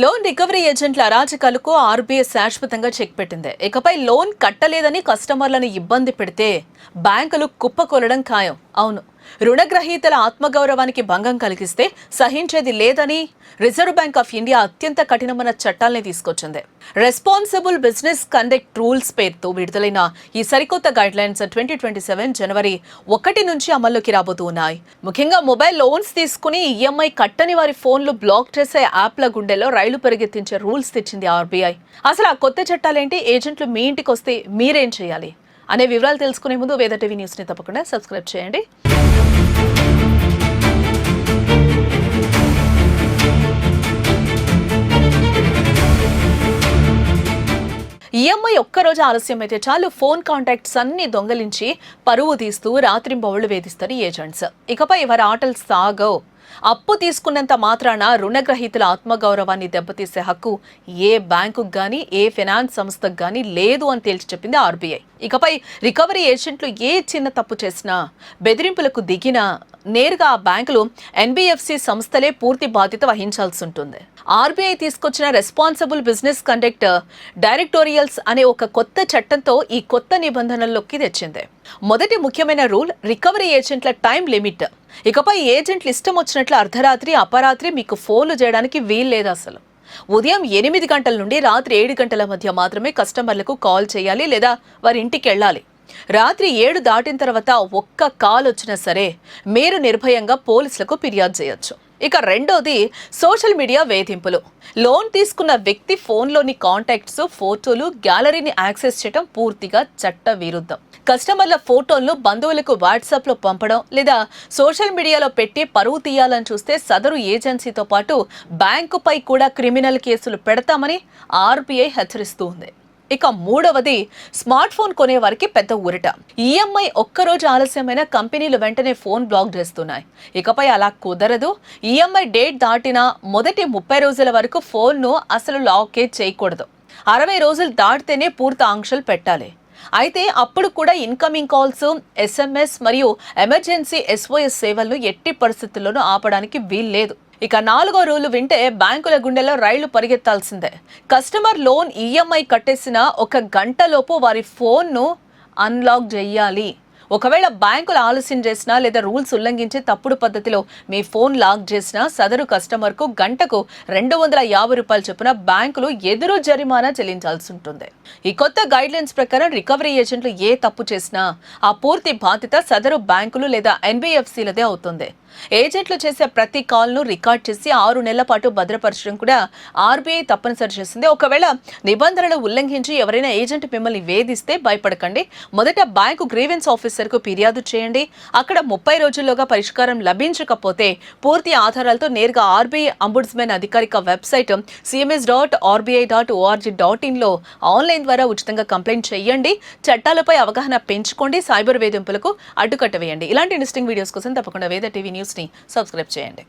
Loan recovery ఏజెంట్ల అరాచకాలకు RBI శాశ్వతంగా చెక్ పెట్టింది. ఇకపై లోన్ కట్టలేదని కస్టమర్లను ఇబ్బంది పెడితే బ్యాంకులు కుప్పకూలడం ఖాయం. అవును, రుణగ్రహీతల ఆత్మగౌరవానికి భంగం కలిగిస్తే సహించేది లేదని రిజర్వ్ బ్యాంక్ ఆఫ్ ఇండియా అత్యంత కఠినమైన చట్టాల్ని తీసుకొచ్చింది. రెస్పాన్సిబుల్ బిజినెస్ కండక్ట్ రూల్స్ పేరుతో విడుదలైన ఈ సరికొత్త గైడ్లైన్స్ 2027 జనవరి 1 నుంచి అమల్లోకి రాబోతూ ఉన్నాయి. ముఖ్యంగా మొబైల్ లోన్స్ తీసుకుని ఈఎంఐ కట్టని వారి ఫోన్లు బ్లాక్ చేసే యాప్ల గుండెల్లో రైలు పరిగెత్తించే రూల్స్ తెచ్చింది ఆర్బీఐ. అసలు ఆ కొత్త చట్టాలేంటి, ఏజెంట్లు మీ ఇంటికి వస్తే మీరేం చేయాలి అనే వివరాలు తెలుసుకునే ముందు వేద టీవీ న్యూస్ని తప్పకుండా సబ్స్క్రైబ్ చేయండి. ఈఎంఐ ఒక్కరోజు ఆలస్యం అయితే చాలు ఫోన్ కాంటాక్ట్స్ అన్ని దొంగలించి పరువు తీస్తూ రాత్రింబవళ్లు వేధిస్తారు ఏజెంట్స్. ఇకపై వారి ఆటలు సాగవు. అప్పు తీసుకున్నంత మాత్రాన రుణగ్రహీతల ఆత్మగౌరవాన్ని దెబ్బతీసే హక్కు ఏ బ్యాంకుకు గానీ ఏ ఫైనాన్స్ సంస్థకు గానీ లేదు అని తేల్చి చెప్పింది ఆర్బీఐ. ఇకపై రికవరీ ఏజెంట్లు ఏ చిన్న తప్పు చేసినా, బెదిరింపులకు దిగినా నేరుగా ఆ బ్యాంకులు ఎన్బిఎఫ్సి సంస్థలే పూర్తి బాధ్యత వహించాల్సి ఉంటుంది. ఆర్బీఐ తీసుకొచ్చిన రెస్పాన్సిబుల్ బిజినెస్ కండక్ట్ డైరెక్టోరియల్స్ అనే ఒక కొత్త చట్టంతో ఈ కొత్త నిబంధనల్లోకి తెచ్చింది. మొదటి ముఖ్యమైన రూల్ రికవరీ ఏజెంట్ల టైం లిమిట్. ఇకపై ఏజెంట్లు ఇష్టం వచ్చినట్లు అర్ధరాత్రి అపరాత్రి మీకు ఫోన్లు చేయడానికి వీల్లేదు. అసలు ఉదయం 8 గంటల నుండి రాత్రి 7 గంటల మధ్య మాత్రమే కస్టమర్లకు కాల్ చేయాలి లేదా వారి ఇంటికి వెళ్ళాలి. రాత్రి 7 దాటిన తర్వాత ఒక్క కాల్ వచ్చినా సరే మీరు నిర్భయంగా పోలీసులకు ఫిర్యాదు చేయొచ్చు. ఇక రెండోది సోషల్ మీడియా వేధింపులు. లోన్ తీసుకున్న వ్యక్తి ఫోన్లోని కాంటాక్ట్స్, ఫోటోలు, గ్యాలరీని యాక్సెస్ చేయడం పూర్తిగా చట్ట విరుద్ధం. కస్టమర్ల ఫోటోలను బంధువులకు వాట్సాప్లో పంపడం లేదా సోషల్ మీడియాలో పెట్టి పరువు తీయాలని చూస్తే సదరు ఏజెన్సీతో పాటు బ్యాంకుపై కూడా క్రిమినల్ కేసులు పెడతామని ఆర్బీఐ హెచ్చరిస్తూ ఉంది. ఇక మూడవది స్మార్ట్ ఫోన్ కొనే వారికి పెద్ద ఊరట. ఈఎంఐ ఒక్కరోజు ఆలస్యమైన కంపెనీలు వెంటనే ఫోన్ బ్లాక్ చేస్తున్నాయి. ఇకపై అలా కుదరదు. ఈఎంఐ డేట్ దాటిన మొదటి 30 రోజుల వరకు ఫోన్ను అసలు లాకే చేయకూడదు. 60 రోజులు దాటితేనే పూర్తి ఆంక్షలు పెట్టాలి. అయితే అప్పుడు కూడా ఇన్కమింగ్ కాల్స్, ఎస్ఎంఎస్ మరియు ఎమర్జెన్సీ SOS సేవలను ఎట్టి పరిస్థితుల్లోనూ ఆపడానికి వీల్లేదు. ఇక 4వ రూలు వింటే బ్యాంకుల గుండెలో రైళ్లు పరిగెత్తాల్సిందే. కస్టమర్ లోన్ ఈఎంఐ కట్టేసిన 1 గంటలోపు వారి ఫోన్ను అన్లాక్ చేయాలి. ఒకవేళ బ్యాంకులు ఆలస్యం చేసినా లేదా రూల్స్ ఉల్లంఘించి తప్పుడు పద్ధతిలో మీ ఫోన్ లాక్ చేసినా సదరు కస్టమర్కు గంటకు 250 రూపాయలు చొప్పున బ్యాంకులు ఎదురు జరిమానా చెల్లించాల్సి ఉంటుంది. ఈ కొత్త గైడ్లైన్స్ ప్రకారం రికవరీ ఏజెంట్లు ఏ తప్పు చేసినా ఆ పూర్తి బాధ్యత సదరు బ్యాంకులు లేదా ఎన్బిఎఫ్సిలదే అవుతుంది. ఏజెంట్లు చేసే ప్రతి కాల్ను రికార్డ్ చేసి 6 నెలల పాటు భద్రపరచడం కూడా ఆర్బీఐ తప్పనిసరి చేసింది. ఒకవేళ నిబంధనలు ఉల్లంఘించి ఎవరైనా ఏజెంట్ మిమ్మల్ని వేధిస్తే భయపడకండి. మొదట బ్యాంకు గ్రీవెన్స్ ఆఫీసర్కు ఫిర్యాదు చేయండి. అక్కడ 30 రోజుల్లోగా పరిష్కారం లభించకపోతే పూర్తి ఆధారాలతో నేరుగా ఆర్బీఐ అంబుడ్స్మెన్ అధికారిక వెబ్సైట్ cms.rbi.org.in లో ఆన్లైన్ ద్వారా ఉచితంగా కంప్లైంట్ చేయండి. చట్టాలపై అవగాహన పెంచుకోండి. సైబర్ వేధింపులకు అడ్డుకట్ట వేయండి. ఇలాంటి ఇంట్రెస్టింగ్ వీడియోస్ కోసం తప్పకుండా వేద టీవీ న్యూస్ని సబ్స్క్రైబ్ చేయండి.